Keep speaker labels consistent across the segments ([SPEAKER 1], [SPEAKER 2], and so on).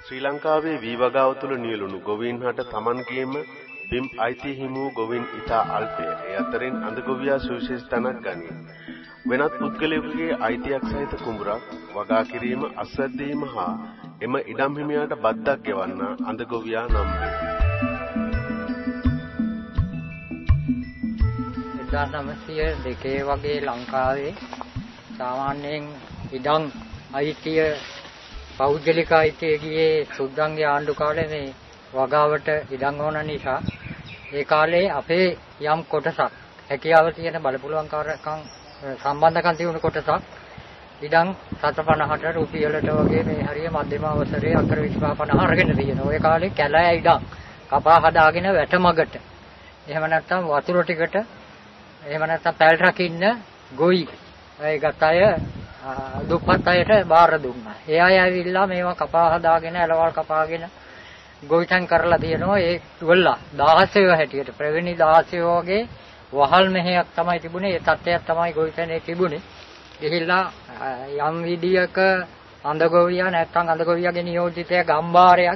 [SPEAKER 1] ශ්‍රී ලංකාවේ වී වගාව තුළ නියැලුණු ගොවීන් හට තමන්ගේම බිම් අයිතිය හිමි වූ ගොවීන් ඉතා අල්පය. ඒ අතරින් අඳ ගොවියා සුවිශේෂ තැනක් ගනී. වෙනත් පුද්ගලයෙකුගේ අයිතියක් සහිත කුඹුරක් වගා කිරීම, අස්වැද්දීම හා එම ඉඩම් හිමියාට බද්දක් ගෙවන්න අඳ ගොවියා නම් වේ.
[SPEAKER 2] 1902 වගේ ලංකාවේ සාමාන්‍යයෙන් ඉඩම් අයිතිය පෞද්ගලික අයිතිය ගියේ සුද්දන්ගේ ආණ්ඩු කාලේ මේ වගාවට ඉඩම් ඕන නිසා ඒ කාලේ අපේ යම් කොටසක් හැකියාව තියෙන බලපුලුවන්කාරකම් සම්බන්ධකම් තියුණු කොටසක් ඉඩම් 750ට රුපියලට වගේ මේ හරිය මධ්‍යම අවසරයේ අක්කර 25 50 අරගෙන තියෙනවා. ඒ කාලේ කැලෑ ඉඩම් කපා හදාගෙන වැටමගට එහෙම නැත්නම් වතුර ටිකට එහෙම නැත්නම් පැල් රකින්න ගොයි ඒ ගත අය දුප්පත් අයට බාර දුන්නා. ඒ අය ඇවිල්ලා මේවා කපා හදාගෙන ඇලවල් කපාගෙන ගොවිතැන් කරලා තියෙනවා. ඒ වල්ලා 16 හැටියට ප්‍රවෙනි 16 වගේ වහල් මෙහෙයක් තමයි තිබුණේ. ඒ තත්ත්වයක් තමයි ගොවිතැනේ තිබුණේ. ගිහිල්ලා යම් විදියක අඳගොවියා නැත්නම් අඳගොවියාගේ නියෝජිතයා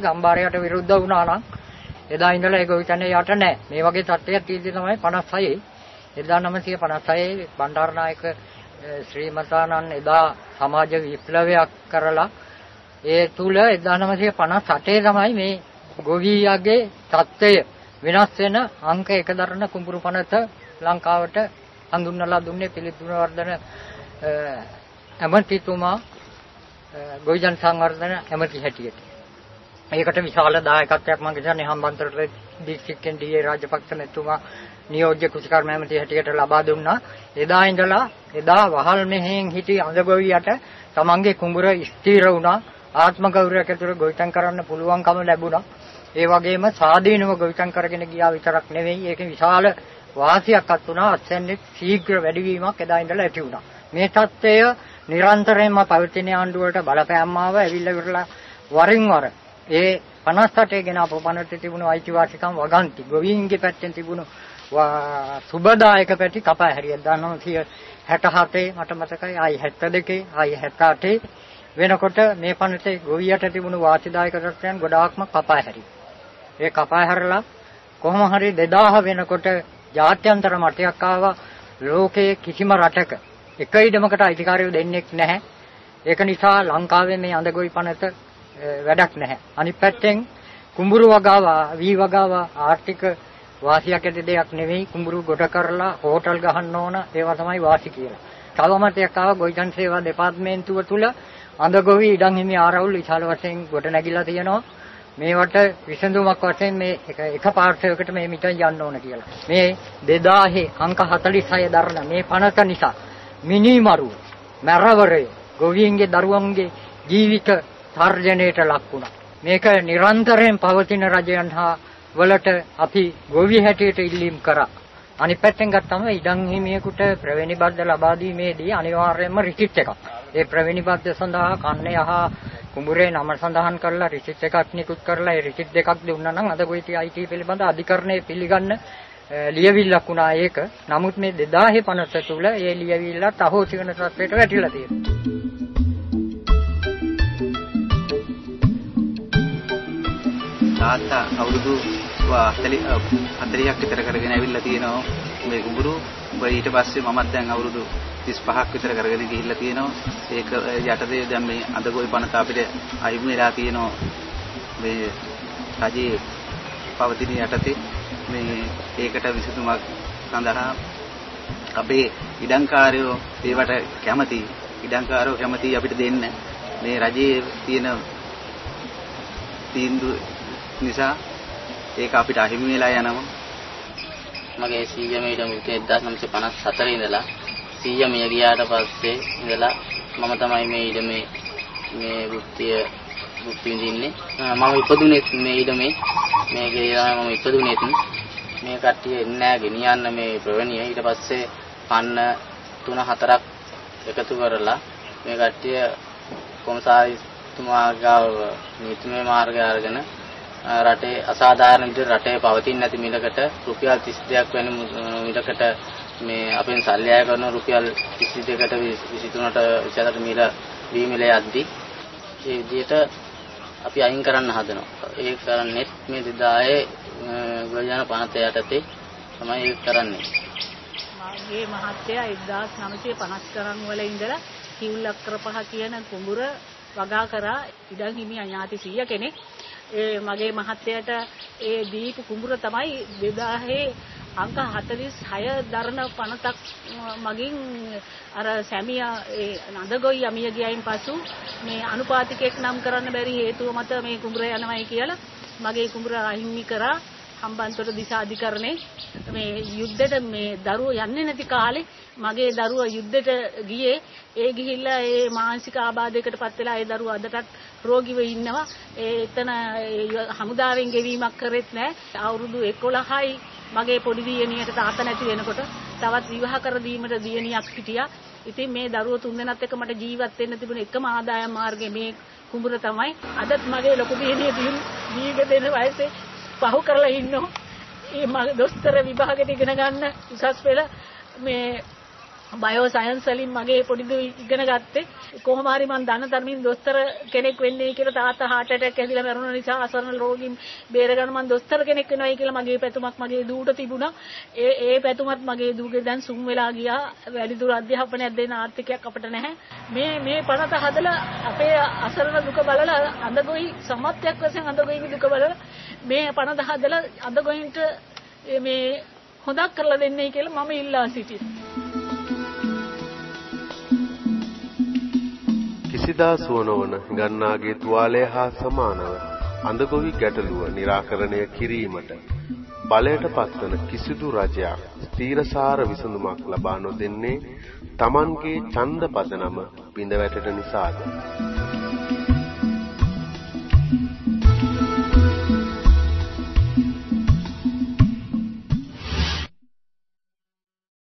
[SPEAKER 2] ගම්බාරයට විරුද්ධ වුණා නම් එදා ඉඳලා ඒ ගොවිතැනේ යට නැහැ. මේ වගේ තත්ත්වයක් තියෙද්දි තමයි 56 1956 බණ්ඩාරනායක ශ්‍රීමතානන් එදා සමාජ විප්ලවයක් කරලා ඒ තුල 1958 තමයි මේ ගොවියාගේ තත්ත්වය වෙනස් වෙන අංක 1 දරන කුඹුරු පනත ලංකාවට හඳුන්වලා දුන්නේ පිළිත් ගුණවර්ධන ඇමතිතුමා ගොවිජන සංවර්ධන ඇමති හැටියට. ඒකට විශාල දායකත්වයක් මම කියන්නේ හම්බන්තොට දිස්ත්‍රික්කෙන් ඩී.ඒ. රාජපක්ෂ මෙතුමා නියෝජ්‍ය කෘෂිකර්ම ඇමති හැටියට ලබා දුන්නා. එදා ඉඳලා එදා වහල් මෙහෙන් හිටි අඳගොවියට තමන්ගේ කුඹුර ස්ථිර වුණා. ආත්ම ගෞරවයක් ඇතුළු ගොවිතැන් කරන්න පුළුවන්කම ලැබුණා. ඒ වගේම සාදීනව ගොවිතැන් කරගෙන ගියා විතරක් නෙවෙයි ඒකේ විශාල වාසියක්වත් වුණා. අත්සන්නේ ශීඝ්‍ර වැඩිවීමක් එදා ඉඳලා ඇති වුණා. මේ தත්ත්වය නිරන්තරයෙන්ම පවතින ආණ්ඩුවට බලපෑම් ආව. ඇවිල්ලා ඉවරලා වරින් වර ඒ 58 ගෙන අප පනතේ තිබුණු අයිතිවාසිකම් වගන්ති ගොවීන්ගේ පැත්තෙන් තිබුණු සුබදායක පැති කපා හැරියා. 1967 මට මතකයි, ආයි 72, ආයි 78 වෙනකොට මේ පනතේ ගොවියට තිබුණු වාසිදායක තත්ත්වයන් ගොඩාක්ම කපා හැරියා. ඒ කපා හැරලා කොහොම හරි 2000 වෙනකොට ජාත්‍යන්තර මතයක් ආවා. ලෝකයේ කිසිම රටක එක ඉඩමකට අයිතිකාරයෝ දෙන්නෙක් නැහැ. ඒක නිසා ලංකාවේ මේ අඳගොවි පනත වැඩක් නැහැ. අනිත් පැත්තෙන් කුඹුරු වගාව, වී වගාව ආර්ථික වාසියක් ඇති දෙයක් නෙවෙයි. කුඹුරු ගොඩ කරලා හෝටල් ගහන්න ඕන, ඒවා තමයි වාසි කියලා. තවමතයක් ආව ගොවිතැන් සේවා දෙපාර්තමේන්තුව තුල අඳගොවි ඉඩම් හිමි ආරවුල් විශාල වශයෙන් ගොඩ නැගිලා තියෙනවා. මේවට විසඳුමක් වශයෙන් මේ එක පාර්ශ්වයකට මේ මිටන් යන්න ඕන කියලා. මේ 2000 අංක 46 දරන මේ පනත නිසා මිනිමරුව, මරවරය, ගොවීන්ගේ දරුවන්ගේ ජීවිත තර්ජනයට ලක් වුණා. මේක නිරන්තරයෙන් පවතින රජයන් හා වලට අපි ගොවි හැටියට ඉල්ලීම් කරා. අනිත් පැත්තෙන් ගත්තම ඉඩම් හිමියෙකුට ප්‍රවේණි බද්ද ලබා දීමේදී අනිවාර්යයෙන්ම රිසිට් එකක්. ඒ ප්‍රවේණි බද්ද සඳහා කන්නේ යහ කුඹුරේ නම සඳහන් කරලා රිසිට් එකක් නිකුත් කරලා ඒ රිසිට් දෙකක් දුන්නා නම් අද ගොවිතැන් අයිති පිළිබඳ අධිකරණයේ පිළිගන්න ලියවිල්ලක් වුණා ඒක. නමුත් මේ 2050 තුල ඒ ලියවිල්ලත් අහෝසි වෙන තත්ත්වයට වැටිලා තියෙනවා.
[SPEAKER 3] තාත්තා අවුරුදු 40ක් විතර කරගෙන ඇවිල්ලා තියෙනවා මේ කුඹුරු. ඊට පස්සේ මමත් දැන් අවුරුදු 35ක් විතර කරගෙන ගිහිල්ලා තියෙනවා. ඒක යටතේ දැන් මේ අඳගොවි පනත අපිට අයිමු වෙලා තියෙනවා. මේ රජයේ පවතින යටතේ මේ ඒකට විසඳුමක් සඳහා අපේ ඉඩම්කාරයෝ ඒවට කැමති. ඉඩම්කාරයෝ කැමති අපිට දෙන්න. මේ රජයේ තියෙන තීන්දුව නිසා ඒක අපිට අහිමි වෙලා යනවා.
[SPEAKER 4] මගේ සීයම ඊට 1954 ඉඳලා සීයම ගියාට පස්සේ ඉඳලා මම තමයි මේ ඊඩමේ මේ වෘත්තිය විඳින්නේ. මම ඉපදුනේ මේ ඊඩමේ මේකේ මම ඉපදුනේ මේ කට්ටිය එන්නේ ගෙනියන්න මේ ප්‍රවණිය. ඊට පස්සේ පන්න 3-4ක් එකතු කරලා මේ කට්ටිය කොමසාරිස්තුමා ගාව නීතිමය මාර්ගය අරගෙන රටේ අසාධාරණ විදිහට රටේ පවතින නැති මිලකට රුපියල් 32ක් වැනි මිලකට මේ අපෙන් සල්ලි අය කරන රුපියල් 22කට 23ට 24ට මිල වී මිල යද්දි ඒ විදිහට අපි අයින් කරන්න හදනවා. ඒක කරන්නේ මේ 2010 ගොවිජන පනත යටතේ තමයි ඒක කරන්නේ.
[SPEAKER 5] මගේ මහත්තයා 1950 කරන් වල ඉඳලා කිව්ලක්කර පහ කියන කුඹුර වගා කරා ඉඩම් හිමි අඥාති 100 කෙනෙක්. මගේ මහත්තයාට ඒ දීපු කුඹුර තමයි 2000 අංක 46 දරන පනතක් මගින් අර සැමියා ඒ නන්දගොයි යමිය ගියයින් පසු මේ අනුපාතිකයක් නම් කරන්න බැරි හේතුව මත මේ කුඹුර යනවායි කියලා මගේ කුඹුර අහිමි කරා. හම්බන්තොට දිසා අධිකරණේ මේ යුද්ධෙට මේ දරුවෝ යන්නේ නැති කාලේ මගේ දරුවා යුද්ධෙට ගියේ. ඒ ගිහිල්ලා ඒ මානසික ආබාධයකට පත් වෙලා ඒ දරුවා අදටත් රෝගීව ඉන්නවා. එතන හමුදාවෙන් ගෙවීමක් කරෙත් නැහැ. අවුරුදු 11යි මගේ පොඩි දියණියට තාත්තා නැති වෙනකොට තවත් විවාහ කර දීමට දියණියක් හිටියා. ඉතින් මේ දරුවෝ තුන්දෙනාත් එක්ක මට ජීවත් වෙන්න තිබුණ එකම ආදායම් මාර්ගය මේ කුඹුර තමයි. අදත් මගේ ලොකු දියණිය දීර්ඝ දෙන වයසේ පහු කරලා ඉන්නෝ. මේ දොස්තර විභාගෙට ඉගෙන ගන්න උසස් පෙළ මේ බයෝ සයන්ස් වලින් මගේ පොඩි දු ඉගෙන ගත්තේ. කොහොම හරි මම දන්න තරමින් දොස්තර කෙනෙක් වෙන්නේ කියලා තාත්තා heart attack ඇදිලා මැරුණ නිසා අසරණ රෝගීන් බේරගන්න මම දොස්තර කෙනෙක් වෙනවයි කියලා මගේ පැතුමක් මගේ දූට තිබුණා. ඒ පැතුමත් මගේ දූගේ දැන් සුන් වෙලා ගියා. වැඩිදුර අධ්‍යාපනයක් දෙන්න ආර්ථිකයක් අපිට නැහැ. මේ පනත හදලා අපේ අසරණ දුක බලලා අඳගොයි සමත්යක් වශයෙන් අඳගොයිගේ දුක බලලා මේ පනත හදලා අඳගොයින්ට මේ හොදක් කරලා දෙන්නයි කියලා මම ඉල්ලා සිටිනවා.
[SPEAKER 1] කිසිදා සුව නොවන ගන්නාගේ තුවාලය හා සමානව අඳගොවි ගැටලුව निराකරණය කිරීමට බලයට පත්වන කිසිදු රජයක් ස්ථීරසාර විසඳුමක් ලබා නොදෙන්නේ Tamanගේ ඡන්ද පදනම බිඳ වැටෙන නිසාද?